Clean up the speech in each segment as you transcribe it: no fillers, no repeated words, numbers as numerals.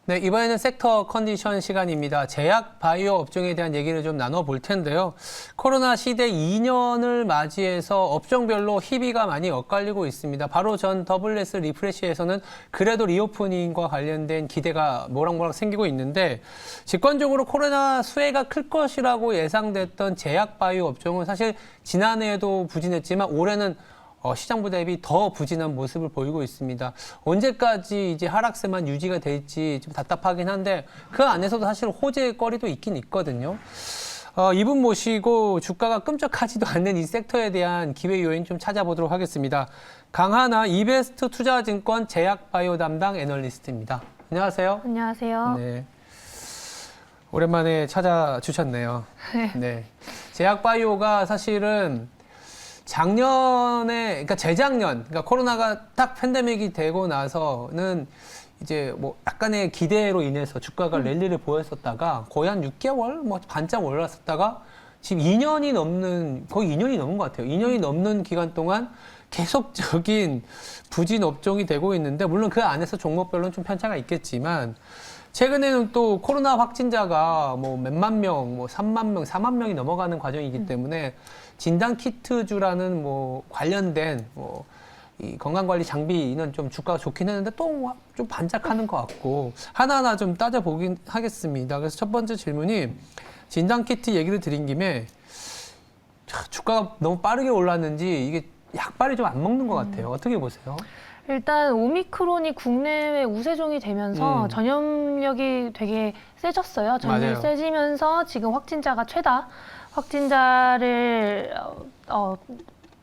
네, 이번에는 섹터 컨디션 시간입니다. 제약 바이오 업종에 대한 얘기를 좀 나눠볼 텐데요. 코로나 시대 2년을 맞이해서 업종별로 희비가 많이 엇갈리고 있습니다. 바로 전 WS 리프레시에서는 그래도 리오프닝과 관련된 기대가 모락모락 생기고 있는데 직관적으로 코로나 수혜가 클 것이라고 예상됐던 제약 바이오 업종은 사실 지난해에도 부진했지만 올해는 시장부 대비 더 부진한 모습을 보이고 있습니다. 언제까지 이제 하락세만 유지가 될지 좀 답답하긴 한데 그 안에서도 사실 호재거리도 있긴 있거든요. 이분 모시고 주가가 끔찍하지도 않는 이 섹터에 대한 기회 요인 좀 찾아보도록 하겠습니다. 강하나 이베스트 투자증권 제약바이오 담당 애널리스트입니다. 안녕하세요. 안녕하세요. 네. 오랜만에 찾아주셨네요. 네. 제약바이오가 사실은 작년에, 그러니까 재작년, 그러니까 코로나가 딱 팬데믹이 되고 나서는 이제 뭐 약간의 기대로 인해서 주가가 랠리를 보였었다가 거의 한 6개월 뭐 반짝 올랐었다가 지금 2년이 넘는, 거의 2년이 넘은 것 같아요. 2년이 넘는 기간 동안 계속적인 부진 업종이 되고 있는데 물론 그 안에서 종목별로는 좀 편차가 있겠지만 최근에는 또 코로나 확진자가 뭐 몇만 명, 뭐 3만 명, 4만 명이 넘어가는 과정이기 때문에 진단키트주라는 뭐 관련된 뭐 이 건강관리 장비는 좀 주가가 좋긴 했는데 또 좀 반짝하는 것 같고 하나하나 좀 따져보긴 하겠습니다. 그래서 첫 번째 질문이 진단키트 얘기를 드린 김에 주가가 너무 빠르게 올랐는지 이게 약발이 좀 안 먹는 것 같아요. 어떻게 보세요? 일단 오미크론이 국내외 우세종이 되면서 전염력이 되게 세졌어요. 전염력이 맞아요. 세지면서 지금 확진자가 최다 확진자를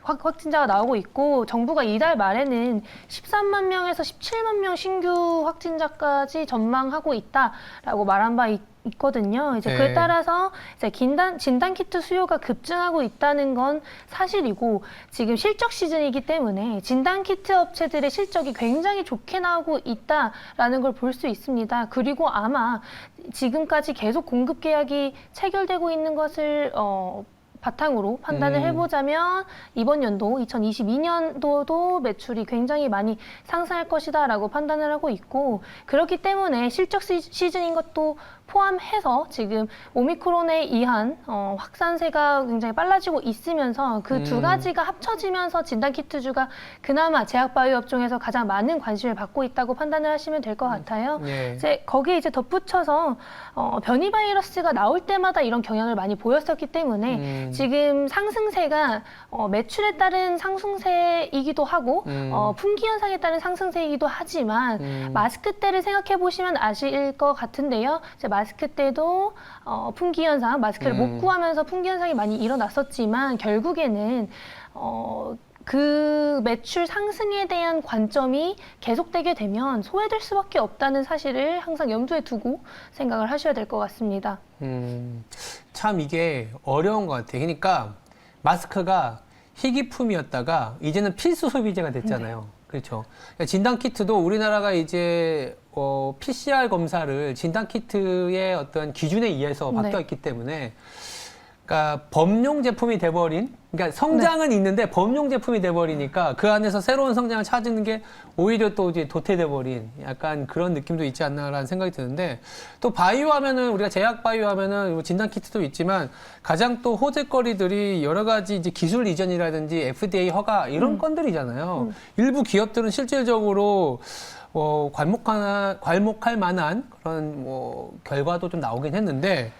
확진자가 나오고 있고 정부가 이달 말에는 13만 명에서 17만 명 신규 확진자까지 전망하고 있다라고 말한 바 있거든요. 이제 네. 그에 따라서 이제 진단키트 수요가 급증하고 있다는 건 사실이고 지금 실적 시즌이기 때문에 진단키트 업체들의 실적이 굉장히 좋게 나오고 있다라는 걸 볼 수 있습니다. 그리고 아마 지금까지 계속 공급 계약이 체결되고 있는 것을 바탕으로 판단을 해보자면 이번 연도 2022년도도 매출이 굉장히 많이 상승할 것이다라고 판단을 하고 있고 그렇기 때문에 실적 시즌인 것도 포함해서 지금 오미크론에 의한 확산세가 굉장히 빨라지고 있으면서 그 두 가지가 합쳐지면서 진단키트주가 그나마 제약바이오 업종에서 가장 많은 관심을 받고 있다고 판단을 하시면 될 것 같아요. 네. 이제 거기에 이제 덧붙여서 변이 바이러스가 나올 때마다 이런 경향을 많이 보였었기 때문에 지금 상승세가 매출에 따른 상승세이기도 하고 품귀 현상에 따른 상승세이기도 하지만 마스크 때를 생각해 보시면 아실 것 같은데요. 이제 마스크 때도 품귀 현상, 마스크를 못 구하면서 품귀 현상이 많이 일어났었지만 결국에는 그 매출 상승에 대한 관점이 계속되게 되면 소외될 수밖에 없다는 사실을 항상 염두에 두고 생각을 하셔야 될 것 같습니다. 참 이게 어려운 것 같아요. 그러니까 마스크가 희귀품이었다가 이제는 필수 소비재가 됐잖아요. 그렇죠. 그러니까 진단키트도 우리나라가 이제 PCR 검사를 진단키트의 어떤 기준에 의해서 바뀌었기 때문에 그러니까 범용 제품이 돼버린, 그러니까 성장은 있는데 범용 제품이 돼버리니까 그 안에서 새로운 성장을 찾는 게 오히려 또 이제 도태돼버린 약간 그런 느낌도 있지 않나라는 생각이 드는데 또 바이오 하면은 우리가 제약 바이오 하면은 진단 키트도 있지만 가장 또 호재거리들이 여러 가지 이제 기술 이전이라든지 FDA 허가 이런 건들이잖아요. 일부 기업들은 실질적으로 괄목할 만한 그런 뭐 결과도 좀 나오긴 했는데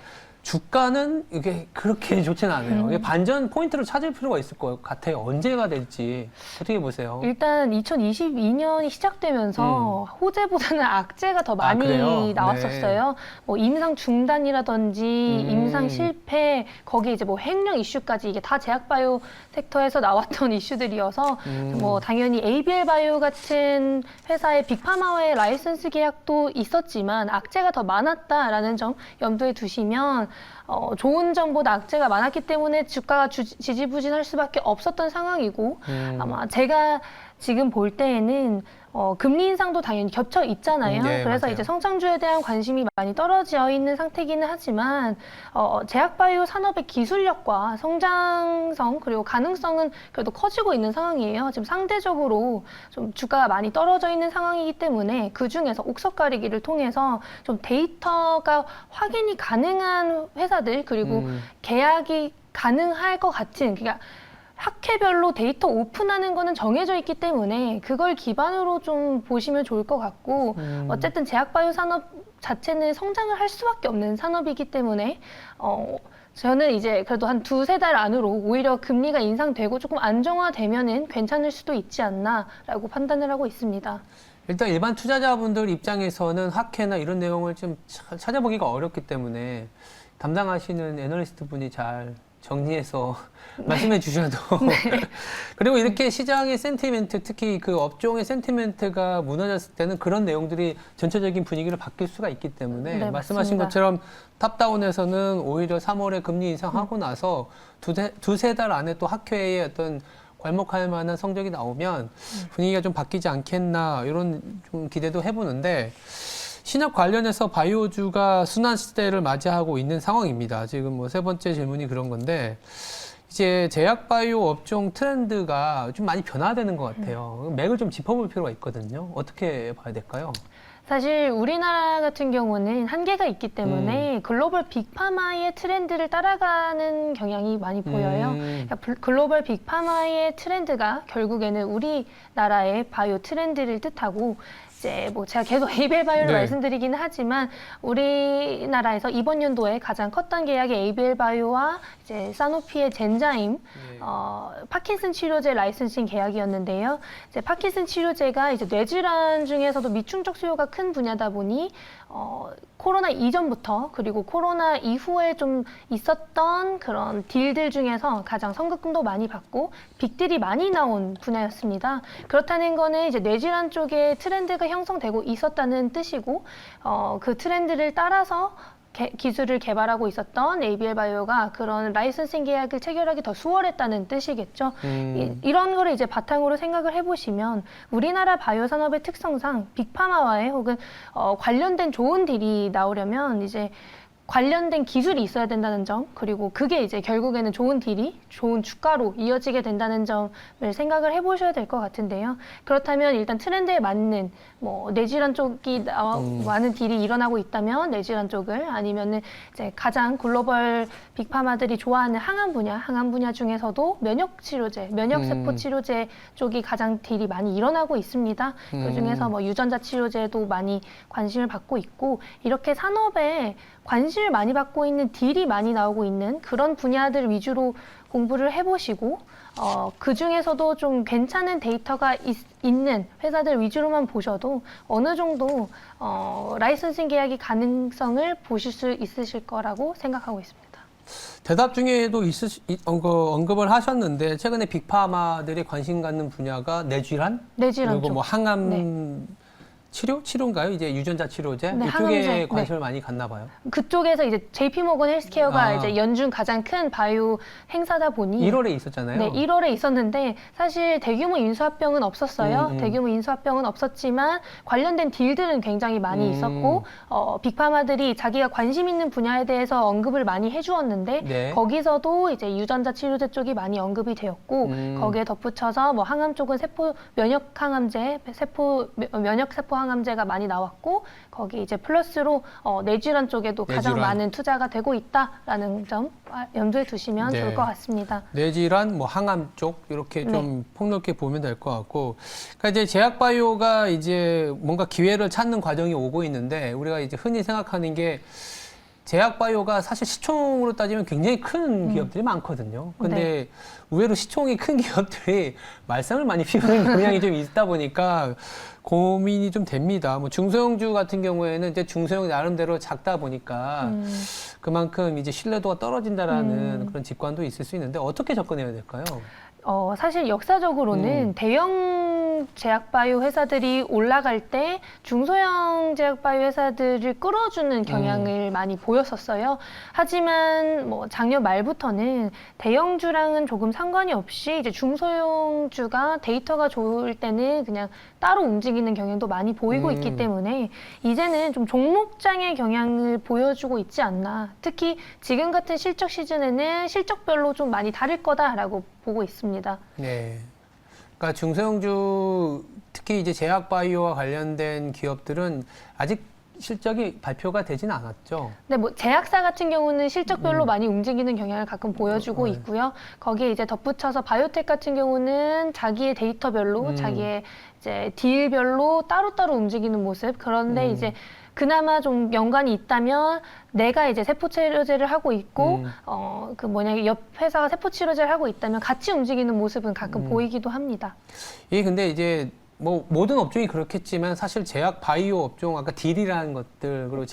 주가는 이게 그렇게 좋지는 않아요. 이게 반전 포인트를 찾을 필요가 있을 것 같아요. 언제가 될지 어떻게 보세요? 일단 2022년이 시작되면서 호재보다는 악재가 더 많이 그래요? 나왔었어요. 네. 뭐 임상 중단이라든지 임상 실패, 거기에 이제 뭐 횡령 이슈까지 이게 다 제약바이오 섹터에서 나왔던 이슈들이어서 뭐 당연히 ABL 바이오 같은 회사의 빅파마와의 라이선스 계약도 있었지만 악재가 더 많았다라는 점 염두에 두시면 좋은 점보다 악재가 많았기 때문에 주가가 지지부진할 수밖에 없었던 상황이고 아마 제가 지금 볼 때에는 금리 인상도 당연히 겹쳐 있잖아요. 네, 그래서 맞아요. 이제 성장주에 대한 관심이 많이 떨어져 있는 상태이기는 하지만 제약바이오 산업의 기술력과 성장성 그리고 가능성은 그래도 커지고 있는 상황이에요. 지금 상대적으로 좀 주가가 많이 떨어져 있는 상황이기 때문에 그 중에서 옥석 가리기를 통해서 좀 데이터가 확인이 가능한 회사들 그리고 계약이 가능할 것 같은 그러니까 학회별로 데이터 오픈하는 거는 정해져 있기 때문에 그걸 기반으로 좀 보시면 좋을 것 같고 어쨌든 제약바이오 산업 자체는 성장을 할 수밖에 없는 산업이기 때문에 저는 이제 그래도 한 2-3달 안으로 오히려 금리가 인상되고 조금 안정화되면은 괜찮을 수도 있지 않나라고 판단을 하고 있습니다. 일단 일반 투자자분들 입장에서는 학회나 이런 내용을 좀 찾아보기가 어렵기 때문에 담당하시는 애널리스트 분이 잘 정리해서 말씀해 주셔도 그리고 이렇게 시장의 센티멘트 특히 그 업종의 센티멘트가 무너졌을 때는 그런 내용들이 전체적인 분위기를 바뀔 수가 있기 때문에 네, 말씀하신 맞습니다. 것처럼 탑다운에서는 오히려 3월에 금리 인상하고 나서 두세 달 안에 또 학회의 어떤 괄목할 만한 성적이 나오면 분위기가 좀 바뀌지 않겠나 이런 좀 기대도 해보는데 신약 관련해서 바이오주가 순환 시대를 맞이하고 있는 상황입니다. 지금 뭐 세 번째 질문이 그런 건데 이제 제약 바이오 업종 트렌드가 좀 많이 변화되는 것 같아요. 맥을 좀 짚어볼 필요가 있거든요. 어떻게 봐야 될까요? 사실 우리나라 같은 경우는 한계가 있기 때문에 글로벌 빅파마의 트렌드를 따라가는 경향이 많이 보여요. 그러니까 글로벌 빅파마의 트렌드가 결국에는 우리나라의 바이오 트렌드를 뜻하고 이제 뭐 제가 계속 에이비엘 바이오를 네. 말씀드리기는 하지만 우리나라에서 이번 연도에 가장 컸던 계약이 에이비엘 바이오와 이제 사노피의 젠자임 파킨슨 치료제 라이선싱 계약이었는데요. 이제 파킨슨 치료제가 이제 뇌질환 중에서도 미충족 수요가 큰 분야다 보니 코로나 이전부터 그리고 코로나 이후에 좀 있었던 그런 딜들 중에서 가장 선급금도 많이 받고 빅딜이 많이 나온 분야였습니다. 그렇다는 거는 이제 뇌질환 쪽에 트렌드가 형성되고 있었다는 뜻이고 그 트렌드를 따라서 기술을 개발하고 있었던 에이비엘 바이오가 그런 라이선싱 계약을 체결하기 더 수월했다는 뜻이겠죠. 이런 거를 이제 바탕으로 생각을 해보시면 우리나라 바이오 산업의 특성상 빅파마와의 혹은 관련된 좋은 딜이 나오려면 이제 관련된 기술이 있어야 된다는 점, 그리고 그게 이제 결국에는 좋은 딜이 좋은 주가로 이어지게 된다는 점을 생각을 해보셔야 될 것 같은데요. 그렇다면 일단 트렌드에 맞는 뭐 뇌질환 쪽이 많은 딜이 일어나고 있다면 뇌질환 쪽을 아니면은 이제 가장 글로벌 빅파마들이 좋아하는 항암 분야 중에서도 면역 치료제, 면역 세포 치료제 쪽이 가장 딜이 많이 일어나고 있습니다. 그 중에서 뭐 유전자 치료제도 많이 관심을 받고 있고 이렇게 산업에 관심을 많이 받고 있는 딜이 많이 나오고 있는 그런 분야들 위주로 공부를 해보시고 그 중에서도 좀 괜찮은 데이터가 있는 회사들 위주로만 보셔도 어느 정도 라이선싱 계약의 가능성을 보실 수 있으실 거라고 생각하고 있습니다. 대답 중에도 언급을 하셨는데 최근에 빅파마들이 관심 갖는 분야가 뇌질환 그리고 쪽. 뭐 항암 네. 치료인가요? 이제 유전자 치료제 네, 이쪽에 항암제. 관심을 많이 갖나 봐요. 그쪽에서 이제 JP 모건 헬스케어가 이제 연준 가장 큰 바이오 행사다 보니 1월에 있었잖아요. 네, 1월에 있었는데 사실 대규모 인수합병은 없었어요. 대규모 인수합병은 없었지만 관련된 딜들은 굉장히 많이 있었고 빅파마들이 자기가 관심 있는 분야에 대해서 언급을 많이 해주었는데 네. 거기서도 이제 유전자 치료제 쪽이 많이 언급이 되었고 거기에 덧붙여서 뭐 항암 쪽은 면역 항암제, 면역 세포 항암제가 많이 나왔고 거기 이제 플러스로 뇌질환 쪽에도 가장 많은 투자가 되고 있다라는 점 염두에 두시면 좋을 것 같습니다. 뇌질환, 뭐 항암 쪽 이렇게 좀 폭넓게 보면 될 것 같고, 그러니까 이제 제약바이오가 이제 뭔가 기회를 찾는 과정이 오고 있는데 우리가 이제 흔히 생각하는 게 제약바이오가 사실 시총으로 따지면 굉장히 큰 기업들이 많거든요. 근데 의외로 시총이 큰 기업들이 말썽을 많이 피우는 경향이 좀 있다 보니까 고민이 좀 됩니다. 뭐 중소형주 같은 경우에는 이제 중소형 나름대로 작다 보니까 그만큼 이제 신뢰도가 떨어진다라는 그런 직관도 있을 수 있는데 어떻게 접근해야 될까요? 사실 역사적으로는 대형 소형 제약바이오 회사들이 올라갈 때 중소형 제약바이오 회사들을 끌어주는 경향을 많이 보였었어요. 하지만 뭐 작년 말부터는 대형주랑은 조금 상관이 없이 이제 중소형주가 데이터가 좋을 때는 그냥 따로 움직이는 경향도 많이 보이고 있기 때문에 이제는 좀 종목장의 경향을 보여주고 있지 않나. 특히 지금 같은 실적 시즌에는 실적별로 좀 많이 다를 거다라고 보고 있습니다. 네. 그러니까 중소형주 특히 이제 제약바이오와 관련된 기업들은 아직 실적이 발표가 되진 않았죠. 네, 뭐 제약사 같은 경우는 실적별로 많이 움직이는 경향을 가끔 보여주고 있고요. 거기에 이제 덧붙여서 바이오텍 같은 경우는 자기의 데이터별로, 자기의 이제 딜별로 따로따로 움직이는 모습. 그런데 이제 그나마 좀 연관이 있다면 내가 이제 세포치료제를 하고 있고 옆 회사가 세포치료제를 하고 있다면 같이 움직이는 모습은 가끔 보이기도 합니다. 예, 근데 이제 뭐 모든 업종이 그렇겠지만 사실 제약 바이오 업종 아까 딜이라는 것들 그리고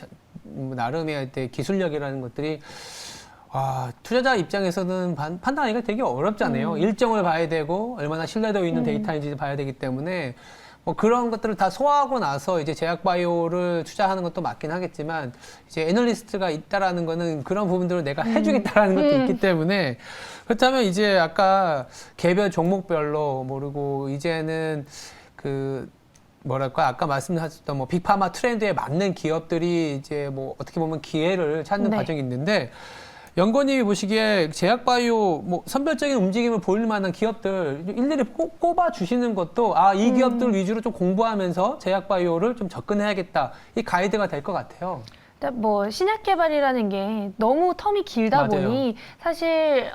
나름의 기술력이라는 것들이 투자자 입장에서는 판단하기가 되게 어렵잖아요. 일정을 봐야 되고 얼마나 신뢰도 있는 데이터인지 봐야 되기 때문에 뭐 그런 것들을 다 소화하고 나서 이제 제약 바이오를 투자하는 것도 맞긴 하겠지만 이제 애널리스트가 있다라는 거는 그런 부분들을 내가 해주겠다라는 것도 있기 때문에 그렇다면 이제 아까 개별 종목별로 모르고 이제는 그 뭐랄까 아까 말씀하셨던 뭐 빅파마 트렌드에 맞는 기업들이 이제 뭐 어떻게 보면 기회를 찾는 과정이 있는데 연구원님이 보시기에 제약바이오 뭐 선별적인 움직임을 보일 만한 기업들 일일이 꼽아 주시는 것도 이 기업들 위주로 좀 공부하면서 제약바이오를 좀 접근해야겠다 이 가이드가 될 것 같아요. 뭐 신약 개발이라는 게 너무 텀이 길다 맞아요. 보니 사실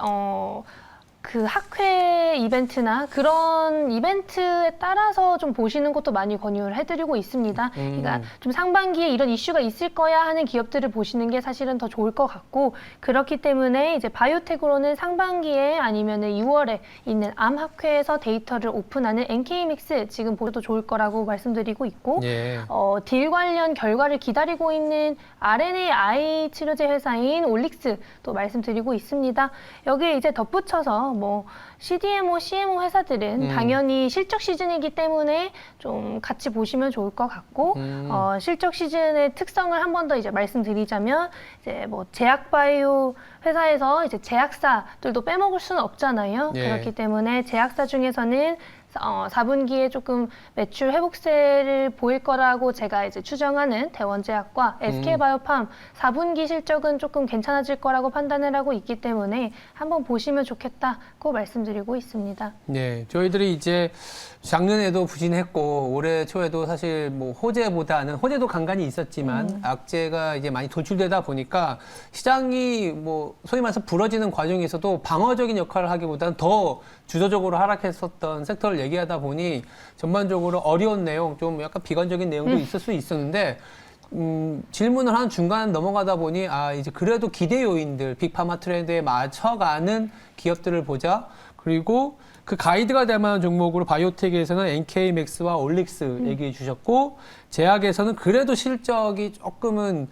그 학회 이벤트나 그런 이벤트에 따라서 좀 보시는 것도 많이 권유를 해드리고 있습니다. 그러니까 좀 상반기에 이런 이슈가 있을 거야 하는 기업들을 보시는 게 사실은 더 좋을 것 같고 그렇기 때문에 이제 바이오텍으로는 상반기에 아니면은 2월에 있는 암학회에서 데이터를 오픈하는 NK믹스 지금 보셔도 좋을 거라고 말씀드리고 있고 딜 관련 결과를 기다리고 있는 RNAi 치료제 회사인 올릭스 또 말씀드리고 있습니다. 여기에 이제 덧붙여서 뭐 CDMO, CMO 회사들은 당연히 실적 시즌이기 때문에 좀 같이 보시면 좋을 것 같고 실적 시즌의 특성을 한 번 더 이제 말씀드리자면 이제 뭐 제약바이오 회사에서 이제 제약사들도 빼먹을 수는 없잖아요. 그렇기 때문에 제약사 중에서는 4분기에 조금 매출 회복세를 보일 거라고 제가 이제 추정하는 대원제약과 SK바이오팜 4분기 실적은 조금 괜찮아질 거라고 판단을 하고 있기 때문에 한번 보시면 좋겠다고 말씀드리고 있습니다. 네, 저희들이 이제 작년에도 부진했고 올해 초에도 사실 뭐 호재도 간간히 있었지만 악재가 이제 많이 도출되다 보니까 시장이 뭐 소위 말해서 부러지는 과정에서도 방어적인 역할을 하기보다는 더 주도적으로 하락했었던 섹터를 얘기하다 보니 전반적으로 어려운 내용, 좀 약간 비관적인 내용도 있을 수 있었는데 질문을 한 중간 넘어가다 보니 이제 그래도 기대 요인들, 빅파마 트렌드에 맞춰가는 기업들을 보자. 그리고 그 가이드가 될 만한 종목으로 바이오텍에서는 NK맥스와 올릭스 얘기해 주셨고 제약에서는 그래도 실적이 조금은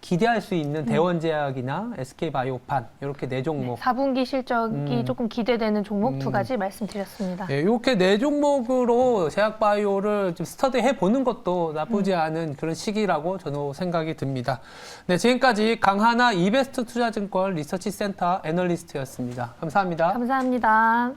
기대할 수 있는 대원제약이나 SK바이오팜 이렇게 네 종목. 4분기 실적이 조금 기대되는 종목 두 가지 말씀드렸습니다. 네, 이렇게 네 종목으로 제약바이오를 좀 스터디해 보는 것도 나쁘지 않은 그런 시기라고 저는 생각이 듭니다. 네, 지금까지 강하나 이베스트 투자증권 리서치센터 애널리스트였습니다. 감사합니다. 감사합니다.